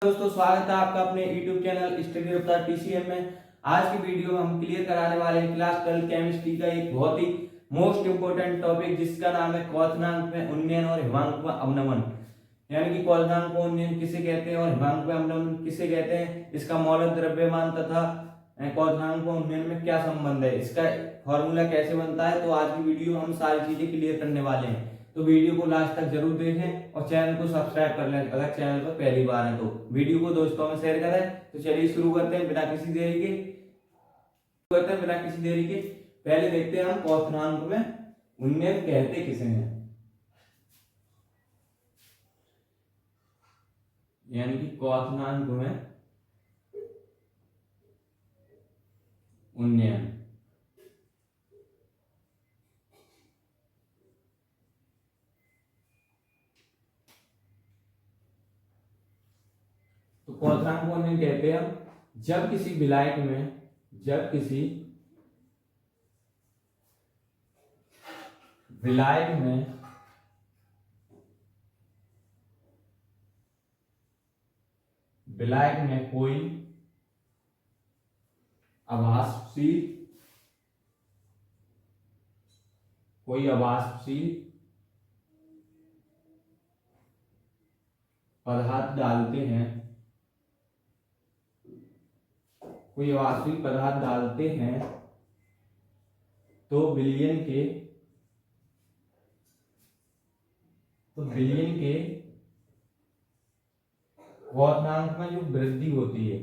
दोस्तों स्वागत है आपका अपने YouTube चैनल स्टडी रफ्तार TCM में। आज की वीडियो में हम क्लियर कराने वाले हैं क्लास 12 केमिस्ट्री का एक बहुत ही मोस्ट इंपोर्टेंट टॉपिक जिसका नाम है क्वथनांक में उन्नयन और हिमांक में अवनमन। यानी कि क्वथनांक में उन्नयन किसे कहते हैं और हिमांक में अवनमन किसे कहते हैं, इसका मौलिक द्रव्यमान तथा क्वथनांक में उन्नयन में क्या संबंध है, इसका फॉर्मूला कैसे बनता है। तो आज की वीडियो में हम सारी चीजें क्लियर करने वाले हैं, तो वीडियो को लास्ट तक जरूर देखें और चैनल को सब्सक्राइब कर लें अगर चैनल पर पहली बार है तो। वीडियो को दोस्तों में शेयर करें। तो चलिए शुरू करते हैं बिना किसी देरी के। पहले देखते हैं हम क्वथनांक में उन्नयन कहते किसे हैं। यानी कि क्वथनांक में उन्नयन तो क्वथनांक को उन्नयन कहते हैं हम जब किसी विलायक में कोई अवाष्पशील पदार्थ डालते हैं तो विलयन के क्वथनांक में जो वृद्धि होती है,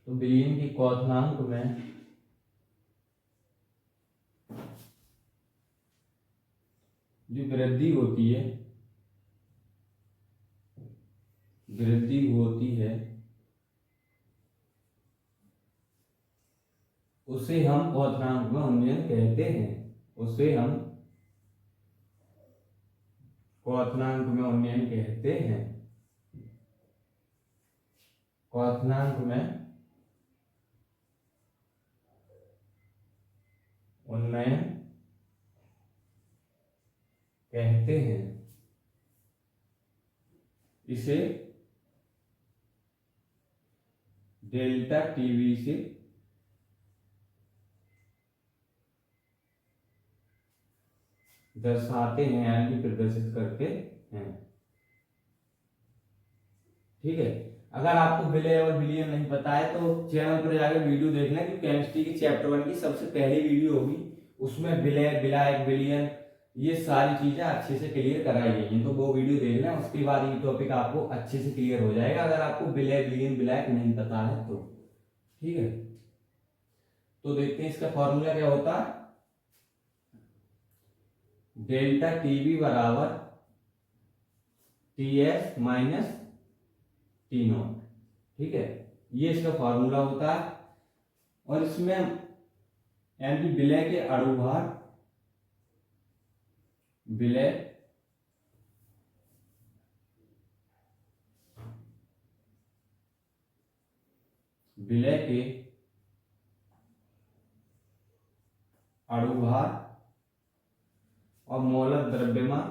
तो विलयन के क्वथनांक में जो वृद्धि होती है उसे हम क्वथनांक में उन्नयन कहते हैं। क्वथनांक में उन्नयन कहते हैं। इसे डेल्टा टीवी से दर्शाते हैं, यानी प्रदर्शित करते हैं। ठीक है, अगर आपको विलय और विलयन नहीं पता है तो चैनल पर जाकर वीडियो देख लें, कि केमिस्ट्री की चैप्टर 1 की सबसे पहली वीडियो होगी, उसमें विलय, विलायक, विलयन ये सारी चीजें अच्छे से क्लियर कराई गई हैं। तो वो वीडियो देख लें, उसके बाद ये टॉपिक आपको अच्छे से क्लियर हो जाएगा अगर आपको विलय, विलयन, विलायक नहीं पता है तो। ठीक है, तो देखते हैं इसका फॉर्मूला क्या होता है। डेल्टा टीवी बराबर टीएस माइनस टी नॉट। ठीक है, ये इसका फॉर्मूला होता है। और इसमें यानी विलय के अणुभार, विलय के अणुभार और मौलिक द्रव्यमान,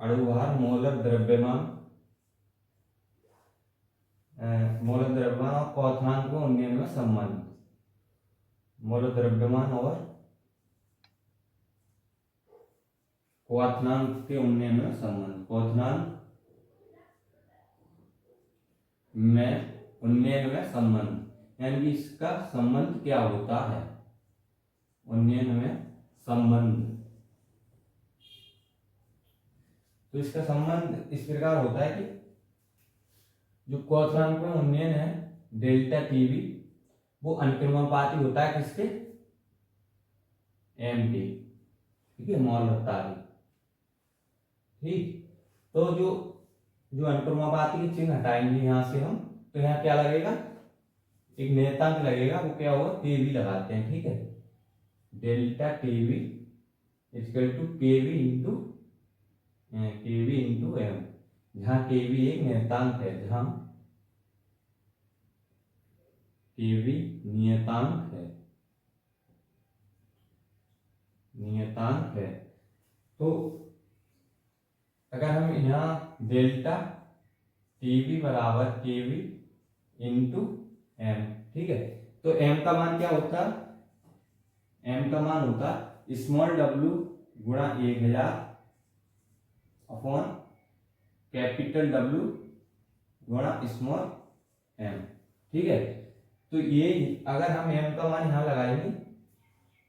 और क्वथनांक में उन्नयन में संबंध। मौलिक द्रव्यमान और क्वथनांक के उन्नयन में संबंध। क्वथनांक में उन्नयन में संबंध, यानी कि इसका संबंध क्या होता है, उन्नयन में संबंध। तो इसका संबंध इस प्रकार होता है कि जो क्वथनांक में उन्नयन है डेल्टा टीवी, वो अनुक्रमानुपाती होता है किसके, एम के। ठीक है, मॉल रखता है। ठीक, तो जो अनुक्रमानुपाती के चिन्ह हटाएंगे यहां से हम, तो यहाँ क्या लगेगा, एक नियतांक लगेगा, वो क्या होगा, के वी लगाते हैं। ठीक है, delta TV equal to KV into M, जहां केवी एक नियतांक है, नियतांक है। तो अगर हम यहाँ डेल्टा टीवी बराबर केवी इंटू एम, ठीक है, तो एम का मान क्या होता है, एम का मान होता स्मॉल डब्ल्यू गुणा 1000 अपॉन कैपिटल डब्ल्यू गुणा स्मॉल एम, ठीक है। तो ये अगर हम एम का मान यहाँ लगाएंगे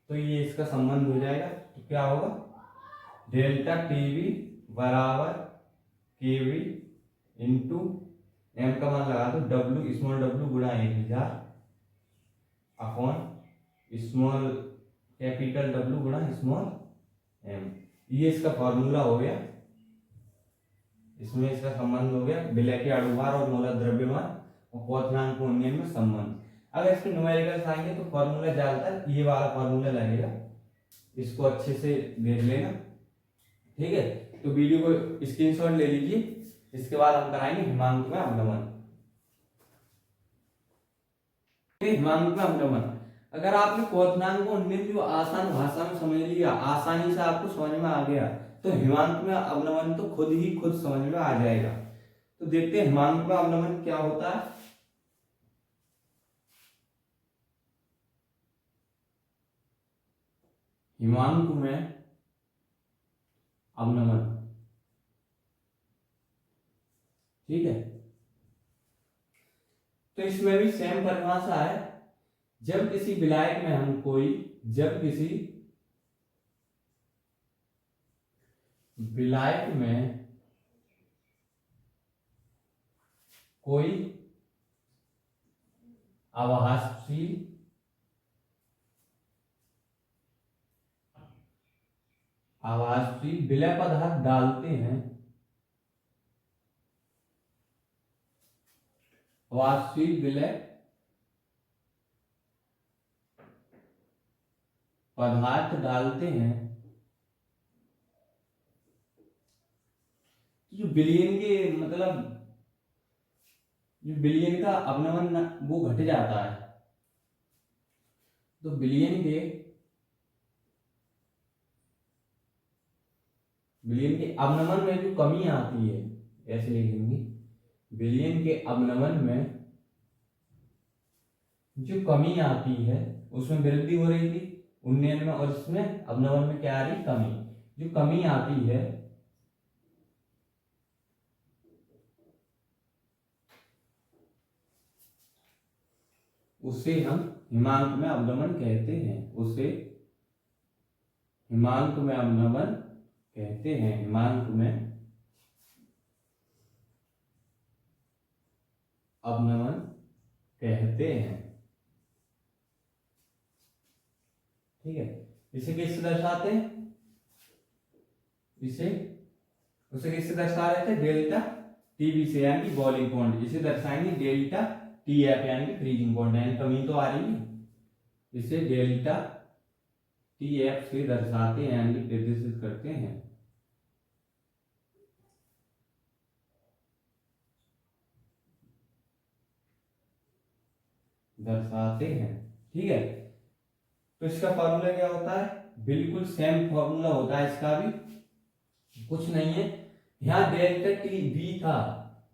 तो ये इसका संबंध हो जाएगा, तो क्या होगा, डेल्टा टीवी बराबर केवी इंटू एम का मान लगा दो डब्ल्यू स्मॉल डब्ल्यू गुणा 1000 अपॉन स्मॉल कैपिटल डब्ल्यू गुणा स्मॉल एम। ये इसका फॉर्मूला हो गया, इसमें इसका संबंध हो गया विलय के अणुभार और मोलर द्रव्यमान और क्वथनांक को उन्नयन में संबंध। अगर इसमें न्यूमेरिकल्स आएंगे तो फॉर्मूला ज्यादातर ये वाला फॉर्मूला लगेगा, इसको अच्छे से देख लेना, ठीक है। तो वीडियो को स्क्रीनशॉट ले लीजिए, इसके बाद हम कराएंगे हिमांक में अवनमन। हिमांक में अवनमन, अगर आपने क्वथनांक को उन्नयन जो आसान भाषा में समझ लिया, आसानी से आपको समझ में आ गया, तो हिमांक में अवनमन तो खुद ही खुद समझ में आ जाएगा। तो देखते हैं हिमांक में अवनमन क्या होता है। हिमांक में अवनमन, ठीक है, तो इसमें भी सेम परिभाषा है। जब किसी विलायक में हम कोई, जब किसी विलायक में कोई आवासशील विलय पदार्थ डालते हैं, आवासशील विलय पदार्थ डालते हैं, जो विलयन के मतलब जो विलयन का अवनमन वो घट जाता है, तो विलयन के अवनमन में जो कमी आती है, ऐसे लिखेंगे, विलयन के अवनमन में जो कमी आती है उसमें वृद्धि हो रही थी उन्नयन में, और इसमें अवनमन में क्या आ रही, कमी। जो कमी आती है उसे हम हिमांक में अवनमन कहते हैं, उसे हिमांक में अवनमन कहते हैं, हिमांक में अवनमन कहते हैं, ठीक है। इसे किससे दर्शाते हैं, उसे किससे दर्शा रहे थे, डेल्टा टीवी से, यानी कि बॉइलिंग पॉइंट। इसे दर्शाएंगे डेल्टा टी एफ यानी कि फ्रीजिंग पॉइंट, यानी कमी तो आ रही है, इसे डेल्टा टी एफ से दर्शाते हैं, यानी निर्देशित करते हैं, दर्शाते हैं, ठीक है। तो इसका फॉर्मूला क्या होता है, बिल्कुल सेम फॉर्मूला होता है इसका भी, कुछ नहीं है। यहाँ डेल्टा टी बी था,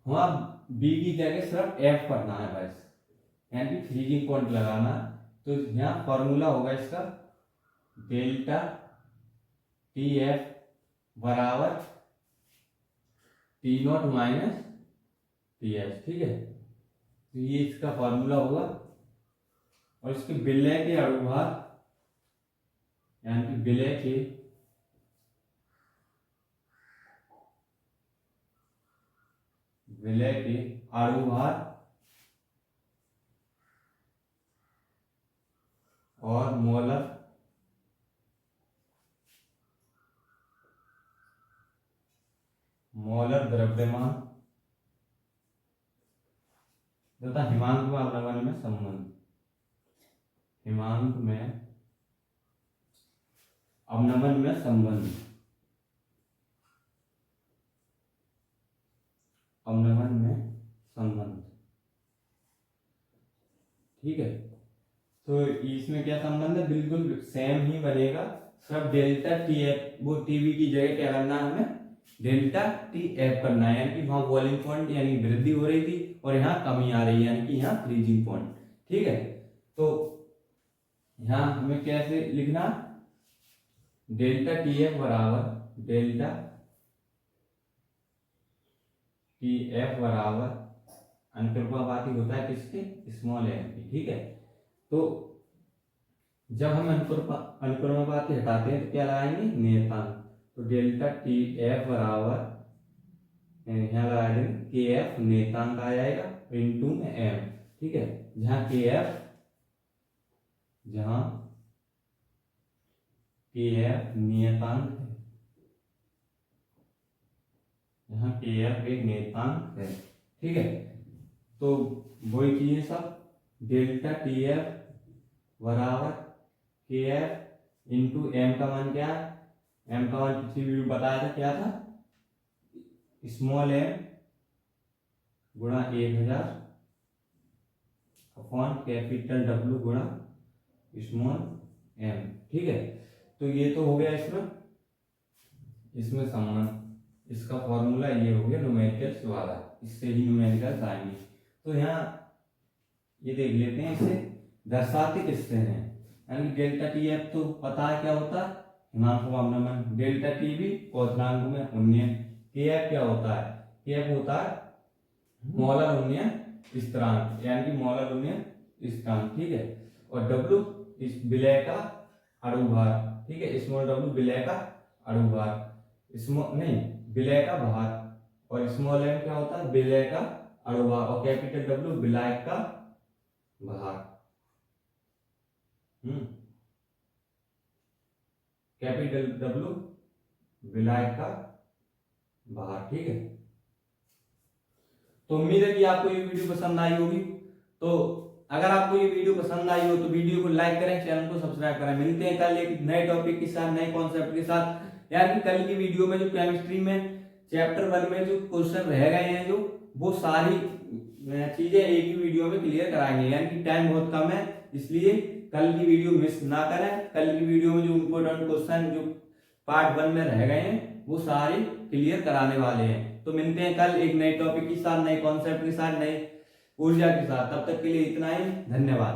वहां बी की जगह सिर्फ एफ पढ़ना है बस, यानी कि फ्रीजिंग पॉइंट लगाना। तो यहाँ फॉर्मूला होगा इसका डेल्टा टी एफ बराबर T not minus T H, ठीक है। तो ये इसका फॉर्मूला होगा, और इसके विलय के अणुभार यानी कि विलय के अणुभार और मोलर द्रव्यमान तथा हिमांक में अवनमन में संबंध, हिमांक में अवनमन में संबंध, अवनमन में संबंध, ठीक है। तो इसमें क्या संबंध है, बिल्कुल सेम ही बनेगा, सिर्फ डेल्टा टी एफ वो टीवी की जगह क्या करना है, हमें डेल्टा टी एफ करना है, यानी कि वहां बॉइलिंग पॉइंट यानी वृद्धि हो रही थी और यहाँ कमी आ रही है, यानी कि यहाँ फ्रीजिंग पॉइंट। ठीक है, तो यहाँ हमें कैसे लिखना, डेल्टा टी एफ बराबर डेल्टा टी एफ बराबर अनुपाती होता है किसके, स्मॉल एम की। ठीक है, तो जब हम अनुक्रमानुपाती हटाते हैं तो क्या लगाएंगे, नियतांक। तो डेल्टा टी एफ बराबर यहाँ लगा देंगे के एफ नियतांक आ जाएगा इनटू में एम। ठीक है, जहाँ के एफ नियतांक है, यहाँ के एफ एक नियतांक है। ठीक है, तो वही चीजें सब, डेल्टा टी एफ बराबर के एफ इंटू एम का मान क्या है, एम का मान पिछली वीडियो बताया था क्या था, स्मॉल एम गुणा 1000 अपॉन कैपिटल डब्ल्यू गुणा स्मॉल एम। ठीक है, तो ये तो हो गया इसमें संबंध, इसका फॉर्मूला ये हो गया न्यूमेरिकल्स वाला, इससे ही न्यूमेरिकल्स आएंगे। तो यहाँ ये देख लेते हैं, इसे दर्शाते किससे हैं, यानी डेल्टा टी एफ तो पता है क्या होता है, हिमांक का अवनमन, डेल्टा टी भी क्वथनांक में उन्नयन, के एफ क्या होता है, के एफ होता है मोलर उन्नयन स्थिरांक, यानी कि मोलर उन्नयन स्थिरांक। ठीक है, और डब्ल्यू इस विलय का अणुभार। ठीक है, स्मॉल डब्ल्यू विलय का अणुभार, स्मॉल नहीं विलय का भार, और स्मॉल एम क्या होता है, विलय का अणुभार, और कैपिटल डब्ल्यू विलायक का भार। कैपिटल डब्ल्यू विलायक का भार। ठीक है, तो उम्मीद है कि आपको ये वीडियो पसंद आई होगी। तो अगर आपको ये वीडियो पसंद आई हो तो वीडियो को लाइक करें, चैनल को सब्सक्राइब करें। मिलते हैं कल एक नए टॉपिक के साथ, नए कॉन्सेप्ट के साथ। यार कल की वीडियो में जो केमिस्ट्री में चैप्टर 1 में जो क्वेश्चन रह गए हैं, जो वो सारी चीजें एक ही वीडियो में क्लियर कराएंगे, यानी कि टाइम बहुत कम है, इसलिए कल की वीडियो मिस ना करें। कल की वीडियो में जो इम्पोर्टेंट क्वेश्चन जो पार्ट 1 में रह गए हैं वो सारे क्लियर कराने वाले हैं। तो मिलते हैं कल एक नए टॉपिक के साथ, नए कॉन्सेप्ट के साथ, नए ऊर्जा के साथ। तब तक के लिए इतना ही, धन्यवाद।